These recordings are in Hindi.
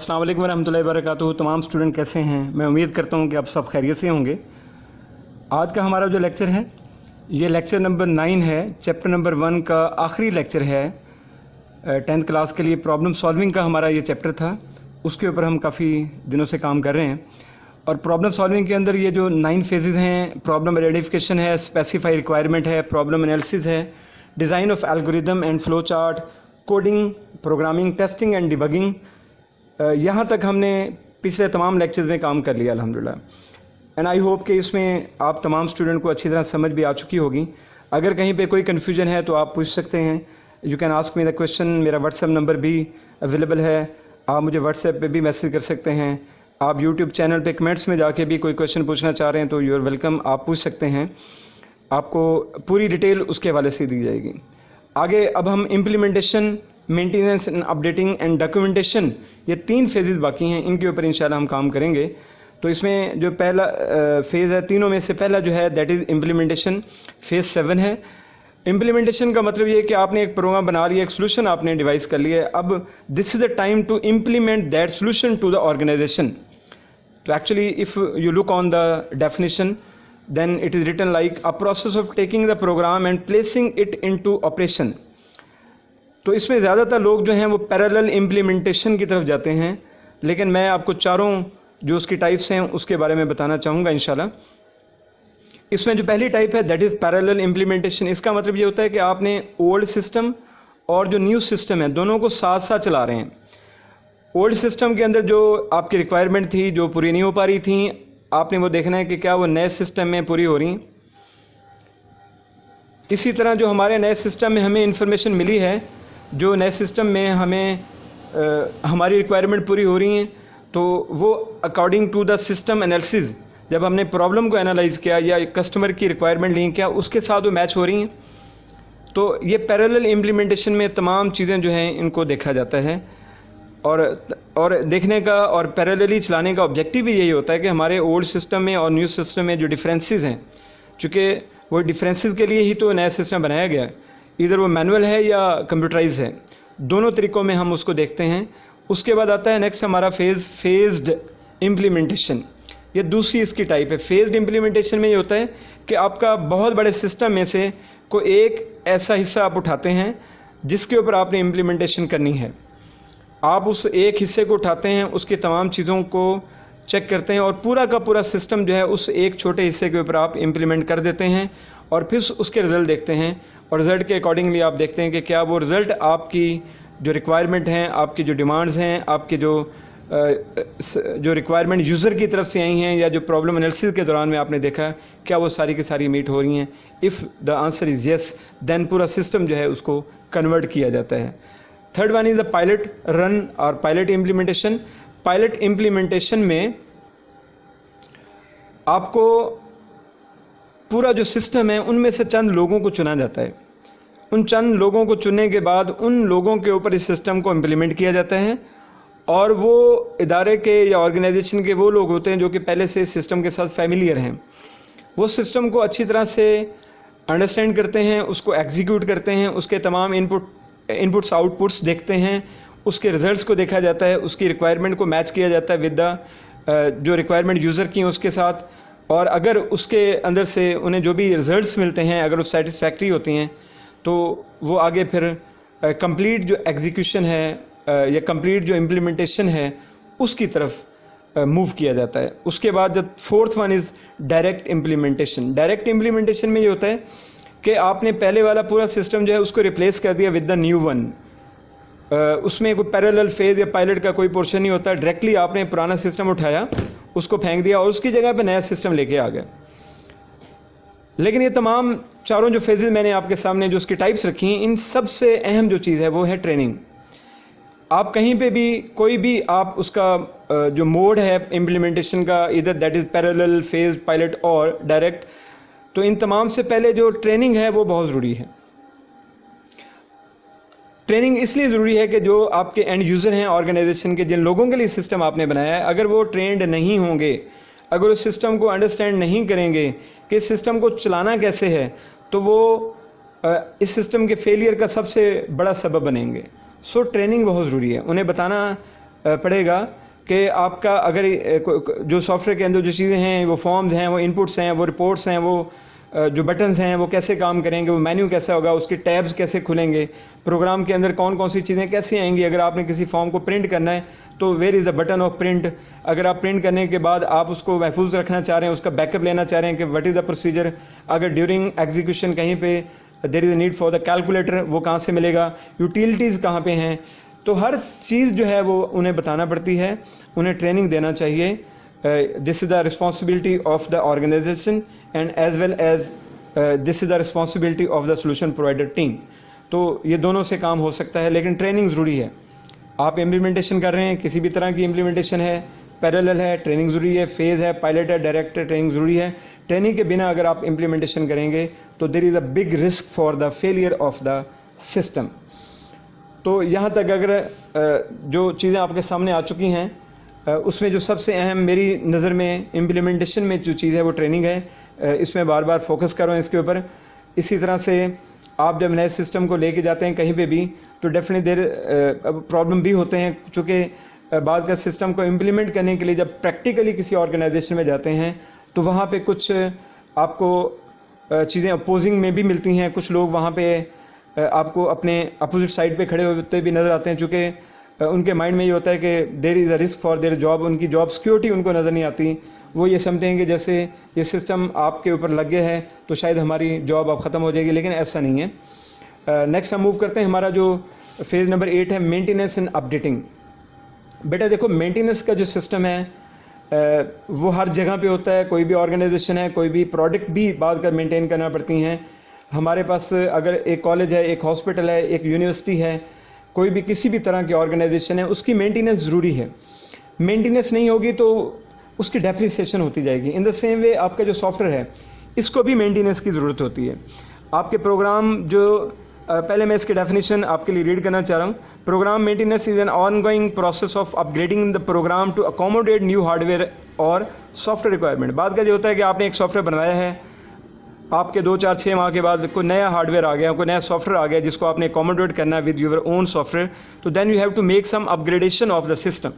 अस्सलाम वालेकुम रहमतुल्लाहि व बरकातुहू। तमाम स्टूडेंट कैसे हैं? मैं उम्मीद करता हूं कि आप सब खैरियत से होंगे। आज का हमारा जो लेक्चर है ये लेक्चर नंबर 9 है। चैप्टर नंबर 1 का आखिरी लेक्चर है 10th क्लास के लिए। प्रॉब्लम सॉल्विंग का हमारा ये चैप्टर था, उसके ऊपर हम काफ़ी दिनों से काम कर रहे हैं। और प्रॉब्लम सॉल्विंग के अंदर ये जो 9 फेजेज़ हैं, प्रॉब्लम आइडेंटिफिकेशन है, स्पेसिफाई रिक्वायरमेंट है, प्रॉब्लम एनालिसिस है, design of algorithm and flow chart, coding, programming, testing and debugging, यहाँ तक हमने पिछले तमाम लेक्चर्स में काम कर लिया अल्हम्दुलिल्लाह। एंड आई होप कि इसमें आप तमाम स्टूडेंट को अच्छी तरह समझ भी आ चुकी होगी। अगर कहीं पे कोई कन्फ्यूजन है तो आप पूछ सकते हैं। You can ask me the question. मेरा व्हाट्सएप नंबर भी अवेलेबल है, आप मुझे व्हाट्सएप पे भी मैसेज कर सकते हैं। आप यूट्यूब चैनल पे कमेंट्स में जाके भी कोई क्वेश्चन पूछना चाह रहे हैं तो यू आर वेलकम, आप पूछ सकते हैं। आपको पूरी डिटेल उसके हवाले से दी जाएगी। आगे अब हम implementation, maintenance and updating and documentation, ये 3 फेजेस बाकी हैं, इनके ऊपर इंशाल्लाह हम काम करेंगे। तो इसमें जो पहला फेज़ है, तीनों में से पहला जो है दैट इज़ इम्प्लीमेंटेशन, फेज़ 7 है। इम्प्लीमेंटेशन का मतलब ये है कि आपने एक प्रोग्राम बना लिया, एक सोल्यूशन आपने डिवाइस कर लिया है। अब this is the time to implement that solution to the organization. तो actually if you look on the definition then it is written like a process of taking the program and placing it into operation। तो इसमें ज़्यादातर लोग जो हैं वो पैरेलल इम्प्लीमेंटेशन की तरफ जाते हैं, लेकिन मैं आपको चारों जो उसकी टाइप्स हैं उसके बारे में बताना चाहूँगा इंशाल्लाह। इसमें जो पहली टाइप है दैट इज़ पैरेलल इम्प्लीमेंटेशन। इसका मतलब ये होता है कि आपने ओल्ड सिस्टम और जो न्यू सिस्टम है दोनों को साथ साथ चला रहे हैं। ओल्ड सिस्टम के अंदर जो आपकी रिक्वायरमेंट थी, जो पूरी नहीं हो पा रही थी, आपने वो देखना है कि क्या वो नए सिस्टम में पूरी हो रही हैं। इसी तरह जो हमारे नए सिस्टम में हमें इंफॉर्मेशन मिली है, जो नए सिस्टम में हमें हमारी रिक्वायरमेंट पूरी हो रही हैं, तो वो according to the system analysis, जब हमने प्रॉब्लम को एनालाइज किया या कस्टमर की रिक्वायरमेंट लिंक किया, उसके साथ वो मैच हो रही हैं। तो ये पैरेलल इम्प्लीमेंटेशन में तमाम चीज़ें जो हैं इनको देखा जाता है। और देखने का और पैरेलली चलाने का ऑब्जेक्टिव भी यही होता है कि हमारे ओल्ड सिस्टम में और न्यू सिस्टम में जो डिफरेंसेस हैं, चूँकि वो डिफरेंसेस के लिए ही तो नया सिस्टम बनाया गया है, इधर वो मैनुअल है या कंप्यूटराइज है, दोनों तरीक़ों में हम उसको देखते हैं। उसके बाद आता है नेक्स्ट हमारा फेज्ड इम्प्लीमेंटेशन। ये दूसरी इसकी टाइप है। फेज्ड इम्प्लीमेंटेशन में ये होता है कि आपका बहुत बड़े सिस्टम में से कोई एक ऐसा हिस्सा आप उठाते हैं जिसके ऊपर आपने इम्प्लीमेंटेशन करनी है। आप उस एक हिस्से को उठाते हैं, उसकी तमाम चीज़ों को चेक करते हैं और पूरा का पूरा सिस्टम जो है उस एक छोटे हिस्से के ऊपर आप इम्प्लीमेंट कर देते हैं और फिर उसके रिज़ल्ट देखते हैं। और रिज़ल्ट के अकॉर्डिंगली आप देखते हैं कि क्या वो रिज़ल्ट आपकी जो रिक्वायरमेंट हैं, आपकी जो डिमांड्स हैं, आपकी जो रिक्वायरमेंट यूज़र की तरफ से आई हैं या जो प्रॉब्लम एनालिसिस के दौरान में आपने देखा, क्या वो सारी की सारी मीट हो रही हैं। If the answer is yes, then पूरा सिस्टम जो है उसको कन्वर्ट किया जाता है। Third one is the pilot run और पायलट इम्प्लीमेंटेशन। पायलट इम्प्लीमेंटेशन में आपको पूरा जो सिस्टम है उनमें से चंद लोगों को चुना जाता है। उन चंद लोगों को चुनने के बाद उन लोगों के ऊपर इस सिस्टम को इम्प्लीमेंट किया जाता है और वो इदारे के या ऑर्गेनाइजेशन के वो लोग होते हैं जो कि पहले से इस सिस्टम के साथ फैमिलियर हैं। वो सिस्टम को अच्छी तरह से अंडरस्टैंड करते हैं, उसको एग्जीक्यूट करते हैं, उसके तमाम इनपुट्स आउटपुट्स देखते हैं, उसके रिज़ल्ट्स को देखा जाता है, उसकी रिक्वायरमेंट को मैच किया जाता है विद द जो रिक्वायरमेंट यूज़र की है उसके साथ। और अगर उसके अंदर से उन्हें जो भी रिज़ल्ट्स मिलते हैं अगर वो सेटिस्फैक्ट्री होती हैं तो वो आगे फिर कंप्लीट जो एग्जीक्यूशन है या कंप्लीट जो इम्प्लीमेंटेशन है उसकी तरफ मूव किया जाता है। उसके बाद जब fourth one is direct implementation. Direct implementation में ये होता है कि आपने पहले वाला पूरा सिस्टम जो है उसको रिप्लेस कर दिया विद द न्यू वन। उसमें कोई पैरेलल फेज या पायलट का कोई पोर्शन नहीं होता। डायरेक्टली आपने पुराना सिस्टम उठाया, उसको फेंक दिया और उसकी जगह पे नया सिस्टम लेके आ गए। लेकिन ये तमाम चारों जो फेजेस मैंने आपके सामने जो उसकी टाइप्स रखी हैं, इन सबसे अहम जो चीज़ है वो है ट्रेनिंग। आप कहीं पे भी कोई भी आप उसका जो मोड है इम्प्लीमेंटेशन का, इधर that is parallel, phase, pilot और डायरेक्ट, तो इन तमाम से पहले जो ट्रेनिंग है वो बहुत ज़रूरी है। ट्रेनिंग इसलिए ज़रूरी है कि जो आपके एंड यूज़र हैं ऑर्गेनाइजेशन के, जिन लोगों के लिए सिस्टम आपने बनाया है, अगर वो ट्रेंड नहीं होंगे, अगर उस सिस्टम को अंडरस्टैंड नहीं करेंगे कि इस सिस्टम को चलाना कैसे है, तो वो इस सिस्टम के फेलियर का सबसे बड़ा सबब बनेंगे। सो ट्रेनिंग बहुत ज़रूरी है। उन्हें बताना पड़ेगा कि आपका अगर जो सॉफ्टवेयर के अंदर जो चीज़ें हैं, वो फॉर्म्स हैं, वो इनपुट्स हैं, वो रिपोर्ट्स हैं, वो जो बटन्स हैं वो कैसे काम करेंगे, वो मेन्यू कैसा होगा, उसके टैब्स कैसे खुलेंगे, प्रोग्राम के अंदर कौन कौन सी चीज़ें कैसे आएंगी। अगर आपने किसी फॉर्म को प्रिंट करना है तो where is the button of print. अगर आप प्रिंट करने के बाद आप उसको महफूज रखना चाह रहे हैं, उसका बैकअप लेना चाह रहे हैं कि व्हाट इज़ द प्रोसीजर। अगर ड्यूरिंग एग्जीक्यूशन कहीं पे there is a need for the calculator, वो कहाँ से मिलेगा, यूटिलिटीज़ कहाँ पे हैं। तो हर चीज़ जो है वो उन्हें बताना पड़ती है, उन्हें ट्रेनिंग देना चाहिए। This is the responsibility of the organisation and as well as this is the responsibility of the solution provider team. तो ये दोनों से काम हो सकता है, लेकिन ट्रेनिंग ज़रूरी है। आप इम्प्लीमेंटेशन कर रहे हैं, किसी भी तरह की इम्प्लीमेंटेशन है, पैरेलल है, ट्रेनिंग ज़रूरी है, फेज़ है, पायलट है, डायरेक्ट है, ट्रेनिंग ज़रूरी है। ट्रेनिंग के बिना अगर आप इम्प्लीमेंटेशन करेंगे तो there is a big risk for the failure of the system. तो यहाँ तक अगर जो चीज़ें आपके सामने आ चुकी हैं उसमें जो सबसे अहम मेरी नज़र में इम्प्लीमेंटेशन में जो चीज़ है वो ट्रेनिंग है। इसमें बार बार फोकस करो इसके ऊपर। इसी तरह से आप जब नए सिस्टम को लेके जाते हैं कहीं पे भी तो डेफिनेटली देर प्रॉब्लम भी होते हैं, चूँकि बाद का सिस्टम को इम्प्लीमेंट करने के लिए जब प्रैक्टिकली किसी ऑर्गेनाइजेशन में जाते हैं तो वहाँ पे कुछ आपको चीज़ें अपोजिंग में भी मिलती हैं। कुछ लोग वहाँ पे आपको अपने अपोजिट साइड पे खड़े होते भी नज़र आते हैं, चूँकि उनके माइंड में ये होता है कि there is a risk for their job. उनकी जॉब सिक्योरिटी उनको नज़र नहीं आती। वो ये समझते हैं कि जैसे ये सिस्टम आपके ऊपर लग गया है तो शायद हमारी जॉब अब ख़त्म हो जाएगी, लेकिन ऐसा नहीं है। नेक्स्ट हम मूव करते हैं। हमारा जो फेज़ नंबर 8 है मेंटेनेंस एंड अपडेटिंग। बेटा देखो, मेंटेनेंस का जो सिस्टम है वो हर जगह पे होता है। कोई भी ऑर्गेनाइजेशन है, कोई भी प्रोडक्ट भी बाद का मेंटेन करना पड़ती हैं। हमारे पास अगर एक कॉलेज है, एक हॉस्पिटल है, एक यूनिवर्सिटी है, कोई भी किसी भी तरह की ऑर्गेनाइजेशन है, उसकी मेंटेनेंस ज़रूरी है। मेंटेनेंस नहीं होगी तो उसकी डेप्रिसिएशन होती जाएगी। इन द सेम वे आपका जो सॉफ्टवेयर है इसको भी मेंटेनेंस की ज़रूरत होती है। आपके प्रोग्राम जो पहले मैं इसकी डेफिनेशन आपके लिए रीड करना चाह रहा हूँ। Program maintenance is an ongoing process of upgrading the program to accommodate new hardware और सॉफ्टवेयर रिक्वायरमेंट। बात का ये होता है कि आपने एक सॉफ्टवेयर बनवाया है, आपके 2, 4, 6 माह के बाद कोई नया हार्डवेयर आ गया, कोई नया सॉफ्टवेयर आ गया जिसको आपने अकोमोडेट करना है विद योर ओन सॉफ्टवेयर, तो then you have to make some upgradation of the system.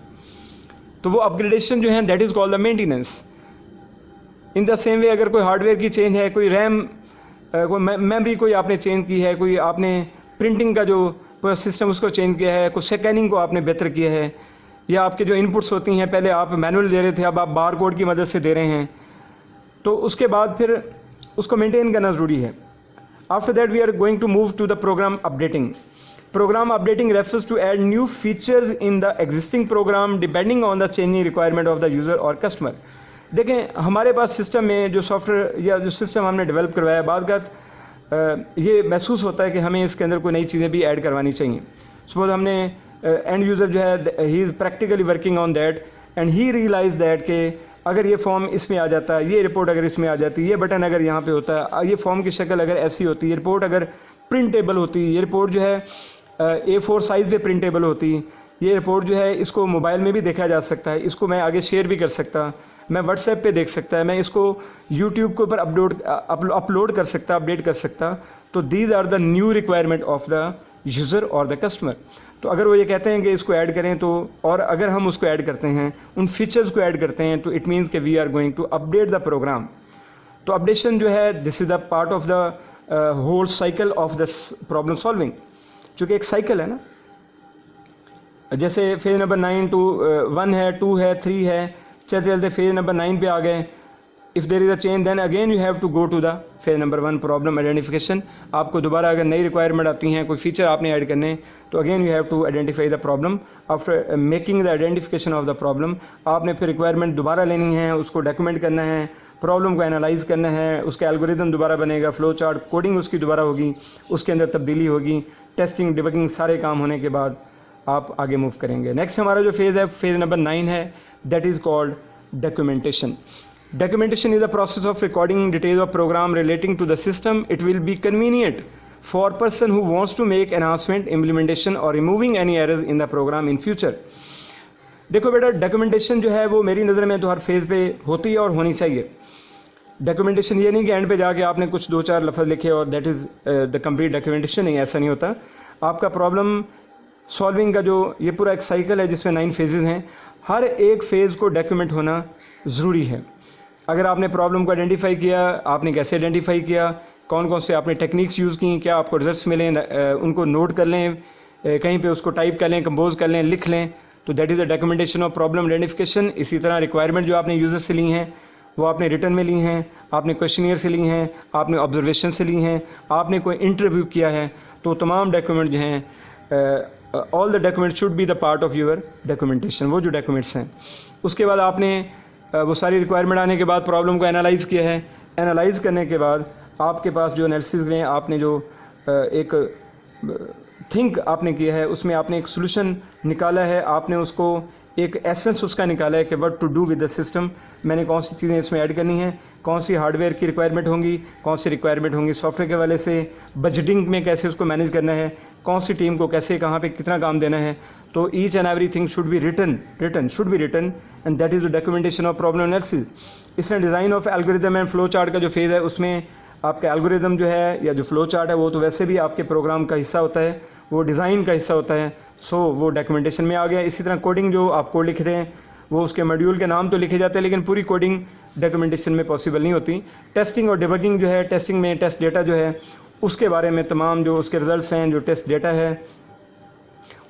तो वो अपग्रेडेशन जो है that is called the maintenance. In the same way अगर कोई हार्डवेयर की चेंज है, कोई रैम, कोई मेमोरी कोई आपने चेंज की है, कोई आपने प्रिंटिंग का जो पूरा सिस्टम उसको चेंज किया है, कुछ स्कैनिंग को आपने बेहतर किया है, या आपके जो इनपुट्स होती हैं पहले आप मैनुअल दे रहे थे अब आप बार कोड की मदद से दे रहे हैं, तो उसके बाद फिर उसको मेंटेन करना ज़रूरी है। After that we are going to move to the program updating. Program updating refers to add new features in the existing program depending on the changing requirement of the user और कस्टमर। देखें, हमारे पास सिस्टम में जो सॉफ्टवेयर या जो सिस्टम हमने डेवलप करवाया, बाद ये महसूस होता है कि हमें इसके अंदर कोई नई चीज़ें भी ऐड करवानी चाहिए। सपोज हमने एंड यूज़र जो है he is practically working on that and he realize that के अगर ये फॉर्म इसमें आ जाता है, ये रिपोर्ट अगर इसमें आ जाती, ये बटन अगर यहाँ पे होता है, ये फॉर्म की शक्ल अगर ऐसी होती, ये रिपोर्ट अगर प्रिंटेबल होती, ये रिपोर्ट जो है A4 साइज़ पे प्रिंटेबल होती, ये रिपोर्ट जो है इसको मोबाइल में भी देखा जा सकता है, इसको मैं आगे शेयर भी कर सकता, मैं व्हाट्सएप पे देख सकता है, मैं इसको यूट्यूब के ऊपर अपलोड कर सकता, अपडेट कर सकता। तो these are the new requirement of the user और द कस्टमर। तो अगर वो ये कहते हैं कि इसको ऐड करें, तो और अगर हम उसको ऐड करते हैं, उन फीचर्स को ऐड करते हैं, तो इट मीन्स कि we are going to update the program. तो अपडेशन जो है this is the part of the whole cycle of the problem solving. चूँकि एक साइकिल है ना, जैसे फेज़ नंबर 9 to 1 है, 2 है, 3 है, चलते चलते फेज़ नंबर 9 पे आ गए। If there is a change then again you have to go to the phase number 1 problem identification. आपको दोबारा अगर नई रिक्वायरमेंट आती हैं, कोई फीचर आपने ऐड करने, तो again you have to identify the problem. After making the identification of the problem, आपने फिर रिक्वायरमेंट दोबारा लेनी है, उसको डॉक्यूमेंट करना है, प्रॉब्लम को एनालाइज करना है, उसका एल्गोरिदम दोबारा बनेगा, फ्लो चार्ट, कोडिंग उसकी दोबारा होगी, उसके अंदर तब्दीली होगी, टेस्टिंग, डिबगिंग, सारे काम होने के बाद आप आगे मूव करेंगे। नेक्स्ट हमारा जो फेज़ है, फेज़ नंबर 9 है, that is called documentation. Documentation is the process of recording details of program relating to the system. It will be convenient for person who wants to make enhancement, implementation or removing any errors in the program in future. देखो बेटा, डॉक्यूमेंटेशन जो है वो मेरी नज़र में तो हर फेज़ पे होती है और होनी चाहिए। डॉक्यूमेंटेशन ये नहीं कि एंड पे जाके आपने कुछ 2-4 लफ्ज़ लिखे और that is the complete documentation, नहीं, ऐसा नहीं होता। आपका प्रॉब्लम सॉल्विंग का जो ये पूरा एक साइकिल है जिसमें 9 फेजेस हैं, हर एक फ़ेज़ को डॉक्यूमेंट होना ज़रूरी है। अगर आपने प्रॉब्लम को आइडेंटिफाई किया, आपने कैसे आइडेंटिफाई किया, कौन कौन से आपने टेक्निक्स यूज़ की, क्या आपको रिजल्ट्स मिले, उनको नोट कर लें, कहीं पे उसको टाइप कर लें, कंपोज कर लें, लिख लें, तो that is the documentation of problem identification. इसी तरह रिक्वायरमेंट जो आपने यूज़र से ली हैं वो आपने रिटर्न में ली हैं, आपने क्वेश्चनियर से ली हैं, आपने ऑब्जर्वेशन से ली हैं, आपने कोई इंटरव्यू किया है, तो तमाम डॉक्यूमेंट जो हैं, all the document should be the part of your documentation, वो जो डॉक्यूमेंट्स हैं। उसके बाद आपने वो सारी रिक्वायरमेंट आने के बाद प्रॉब्लम को एनालाइज़ किया है। एनालाइज़ करने के बाद आपके पास जो एनालिसिस में आपने जो एक थिंक आपने किया है, उसमें आपने एक सोल्यूशन निकाला है, आपने उसको एक एसेंस उसका निकाला है कि what to do with the system, मैंने कौन सी चीज़ें इसमें ऐड करनी है, कौन सी हार्डवेयर की रिक्वायरमेंट होंगी, कौन सी रिक्वायरमेंट होंगी सॉफ्टवेयर के वाले से, बजटिंग में कैसे उसको मैनेज करना है, कौन सी टीम को कैसे कहाँ पे कितना काम देना है। तो each and every thing should be written and that is the documentation of problem analysis. इसमें design of algorithm and flow chart का जो फेज़ है, उसमें आपका एल्गोरिदम जो है या जो फ्लो चार्ट है वो तो वैसे भी आपके प्रोग्राम का हिस्सा होता है, वो डिज़ाइन का हिस्सा होता है, सो वो डॉक्यूमेंटेशन में आ गया। इसी तरह कोडिंग जो आप कोड लिखते हैं वो उसके मॉड्यूल के नाम तो लिखे जाते हैं, लेकिन पूरी कोडिंग डॉक्यूमेंटेशन में पॉसिबल नहीं होती। टेस्टिंग और डिबगिंग जो है, टेस्टिंग में टेस्ट डेटा जो है उसके बारे में तमाम जो उसके रिजल्ट्स हैं, जो टेस्ट डेटा है,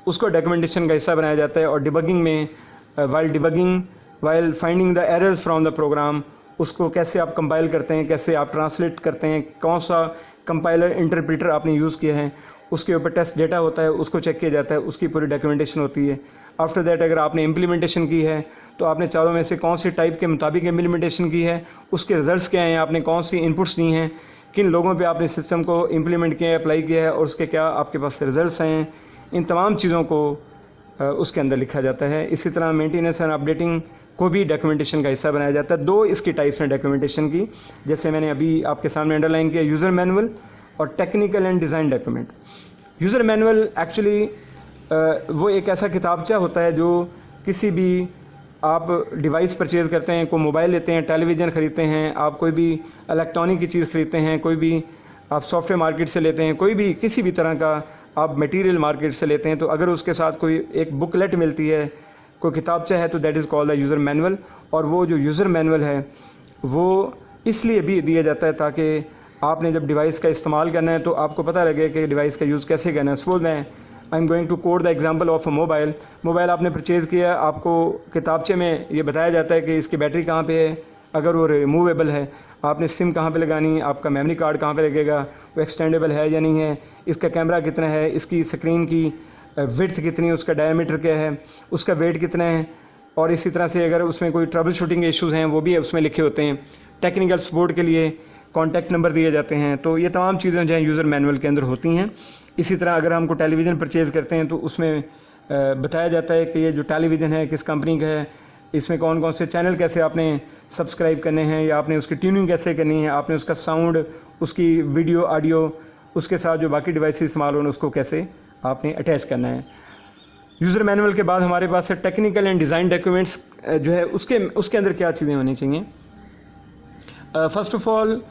उसको डॉक्यूमेंटेशन का हिस्सा बनाया जाता है। और डिबगिंग में while finding the errors from the program, उसको कैसे आप कंपाइल करते हैं, कैसे आप ट्रांसलेट करते हैं, कौन सा कंपाइलर इंटरप्रेटर आपने यूज़ किया है, उसके ऊपर टेस्ट डेटा होता है, उसको चेक किया जाता है, उसकी पूरी डॉक्यूमेंटेशन होती है। आफ्टर दैट अगर आपने इम्प्लीमेंटेशन की है तो आपने चारों में से कौन सी टाइप के मुताबिक इम्प्लीमेंटेशन की है, उसके रिजल्ट्स क्या हैं, आपने कौन सी इनपुट्स दी हैं, किन लोगों पे आपने सिस्टम को इम्प्लीमेंट किया है, अप्लाई किया है, और उसके क्या आपके पास रिजल्ट्स हैं, इन तमाम चीज़ों को उसके अंदर लिखा जाता है। इसी तरह मेंटेनेंस एंड अपडेटिंग को भी डॉक्यूमेंटेशन का हिस्सा बनाया जाता है। 2 इसकी टाइप्स हैं डॉक्यूमेंटेशन की, जैसे मैंने अभी आपके सामने अंडरलाइन किया, यूज़र मैनुअल और technical and design document. User manual actually वो एक ऐसा किताबचा होता है जो किसी भी आप डिवाइस परचेज़ करते हैं, कोई मोबाइल लेते हैं, टेलीविज़न ख़रीदते हैं, आप कोई भी इलेक्ट्रॉनिक की चीज़ ख़रीदते हैं, कोई भी आप सॉफ्टवेयर मार्केट से लेते हैं, कोई भी किसी भी तरह का आप मटेरियल मार्केट से लेते हैं, तो अगर उसके साथ कोई एक बुकलेट मिलती है, कोई किताबचा है, तो that is called the user manual. और वो जो यूज़र मैनुअल है वो इसलिए भी दिया जाता है ताकि आपने जब डिवाइस का इस्तेमाल करना है तो आपको पता लगे कि डिवाइस का यूज़ कैसे करना है। सपोज मैं I am going to quote the example of a mobile आपने परचेज़ किया, आपको किताबचे में ये बताया जाता है कि इसकी बैटरी कहाँ पे है, अगर वो रिमूवेबल है, आपने सिम कहाँ पे लगानी, आपका मेमोरी कार्ड कहाँ पे लगेगा, वो एक्सटेंडेबल है या नहीं है, इसका कैमरा कितना है, इसकी स्क्रीन की विड्थ कितनी है, उसका डायमीटर क्या है, उसका वेट कितना है, और इसी तरह से अगर उसमें कोई ट्रबल शूटिंग इश्यूज़ हैं वो भी उसमें लिखे होते हैं। टेक्निकल सपोर्ट के लिए कॉन्टैक्ट नंबर दिए जाते हैं। तो ये तमाम चीज़ें जो हैं यूज़र मैनुअल के अंदर होती हैं। इसी तरह अगर हमको टेलीविज़न परचेज़ करते हैं तो उसमें बताया जाता है कि ये जो टेलीविज़न है किस कंपनी का है, इसमें कौन कौन से चैनल कैसे आपने सब्सक्राइब करने हैं, या आपने उसकी ट्यूनिंग कैसे करनी है, आपने उसका साउंड, उसकी वीडियो ऑडियो, उसके साथ जो बाकी डिवाइस इस्तेमाल हो उसको कैसे आपने अटैच करना है। यूज़र मैनुअल के बाद हमारे पास है टेक्निकल एंड डिज़ाइन डॉक्यूमेंट्स जो है उसके अंदर क्या चीज़ें होनी चाहिए। First of all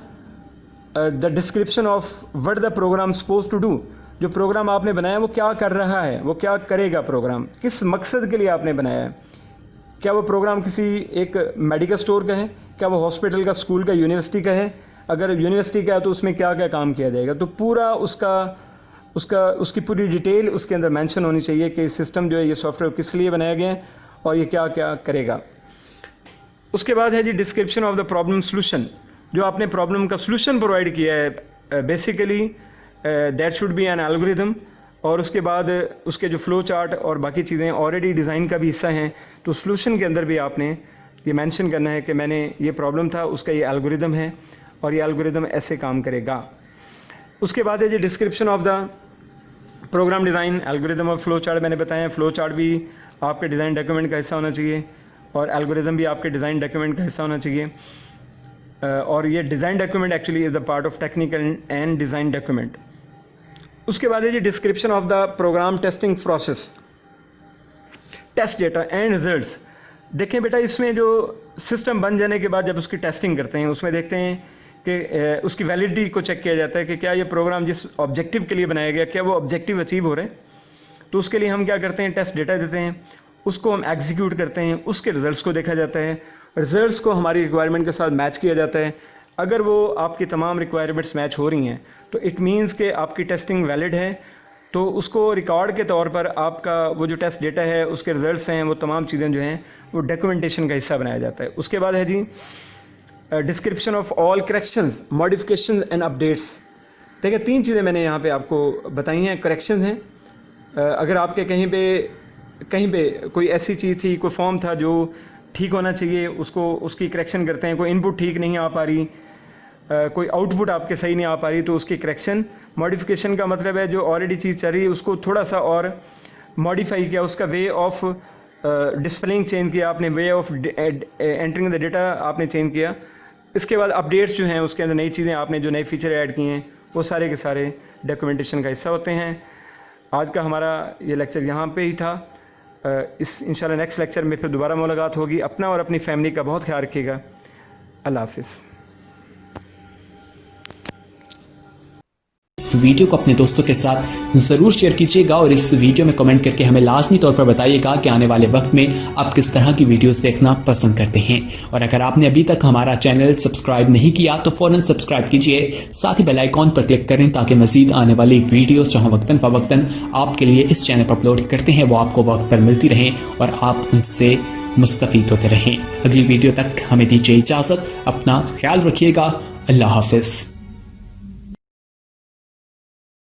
the description of what the program suppose to do, जो प्रोग्राम आपने बनाया वो क्या कर रहा है, वो क्या करेगा प्रोग्राम, किस मकसद के लिए आपने बनाया है। क्या वो प्रोग्राम किसी एक मेडिकल स्टोर का है, क्या वो हॉस्पिटल का, स्कूल का, यूनिवर्सिटी का है, अगर यूनिवर्सिटी का है तो उसमें क्या क्या काम किया जाएगा। तो पूरा उसकी पूरी डिटेल उसके अंदर मेंशन होनी चाहिए कि सिस्टम जो है ये सॉफ्टवेयर किस लिए बनाया गया है और ये क्या क्या करेगा। उसके बाद है जी description of the problem solution, जो आपने प्रॉब्लम का सोल्यूशन प्रोवाइड किया है, basically that should be an algorithm. और उसके बाद उसके जो फ्लो चार्ट और बाकी चीज़ें ऑलरेडी डिज़ाइन का भी हिस्सा हैं, तो सोल्यूशन के अंदर भी आपने ये मेंशन करना है कि मैंने ये प्रॉब्लम था, उसका ये एल्गोरिदम है और ये एल्गोरिदम ऐसे काम करेगा। उसके बाद है जी description of the program design, algorithm और फ्लो चार्ट मैंने बताया। फ्लो चार्ट भी आपके डिज़ाइन डॉक्यूमेंट का हिस्सा होना चाहिए और एल्गोरिदम भी आपके डिज़ाइन डॉक्यूमेंट का हिस्सा होना चाहिए। और ये design document actually is the part of technical and design document. उसके बाद है जी description of the program testing process, test data and results. देखें बेटा, इसमें जो सिस्टम बन जाने के बाद जब उसकी टेस्टिंग करते हैं उसमें देखते हैं कि उसकी वैलिडिटी को चेक किया जाता है कि क्या ये प्रोग्राम जिस ऑब्जेक्टिव के लिए बनाया गया क्या वो ऑब्जेक्टिव अचीव हो रहे हैं। तो उसके लिए हम क्या करते हैं, टेस्ट डेटा देते हैं, उसको हम एग्जीक्यूट करते हैं, उसके रिज़ल्ट्स को देखा जाता है, रिज़ल्ट्स को हमारी रिक्वायरमेंट के साथ मैच किया जाता है। अगर वो आपकी तमाम रिक्वायरमेंट्स मैच हो रही हैं तो इट मीन्स कि आपकी टेस्टिंग वैलिड है। तो उसको रिकॉर्ड के तौर पर आपका वो जो टेस्ट डेटा है, उसके रिज़ल्ट्स हैं, वो तमाम चीज़ें जो हैं वो डॉक्यूमेंटेशन का हिस्सा बनाया जाता है। उसके बाद है जी description of all corrections, modification and updates. देखिए 3 चीज़ें मैंने यहाँ पे आपको बताई हैं। करेक्शंस हैं, अगर आपके कहीं पे कोई ऐसी चीज़ थी, कोई फॉर्म था जो ठीक होना चाहिए, उसकी करेक्शन करते हैं। कोई इनपुट ठीक नहीं आ पा रही, कोई आउटपुट आपके सही नहीं आ पा रही, तो उसकी करेक्शन। मॉडिफिकेशन का मतलब है जो ऑलरेडी चीज़ चल रही है उसको थोड़ा सा और मॉडिफाई किया, उसका वे ऑफ डिस्प्लेइंग चेंज किया आपने, way of entering the data आपने चेंज किया। इसके बाद अपडेट्स जो हैं उसके अंदर नई चीज़ें आपने जो नए फीचर ऐड किए हैं वो सारे के सारे डॉक्यूमेंटेशन का हिस्सा होते हैं। आज का हमारा ये लेक्चर यहाँ पे ही था। इस इंशाल्लाह नेक्स्ट लेक्चर में फिर दोबारा मुलाकात होगी। अपना और अपनी फैमिली का बहुत ख्याल रखिएगा। अल्लाह हाफिज़। इस वीडियो को अपने दोस्तों के साथ जरूर शेयर कीजिएगा और इस वीडियो में कमेंट करके हमें लाजमी तौर पर बताइएगा कि आने वाले वक्त में आप किस तरह की वीडियोस देखना पसंद करते हैं। और अगर आपने अभी तक हमारा चैनल सब्सक्राइब नहीं किया तो फौरन सब्सक्राइब कीजिए, साथ ही बेल आइकॉन पर क्लिक करें ताकि मजीद आने वाली वीडियो जहां वक्तन फवक्तन आपके लिए इस चैनल पर अपलोड करते हैं वो आपको वक्त पर मिलती रहें और आप उनसे मुस्तफीद होते रहें। अगली वीडियो तक हमें दीजिए इजाजत, अपना ख्याल रखिएगा। अल्लाह हाफिज।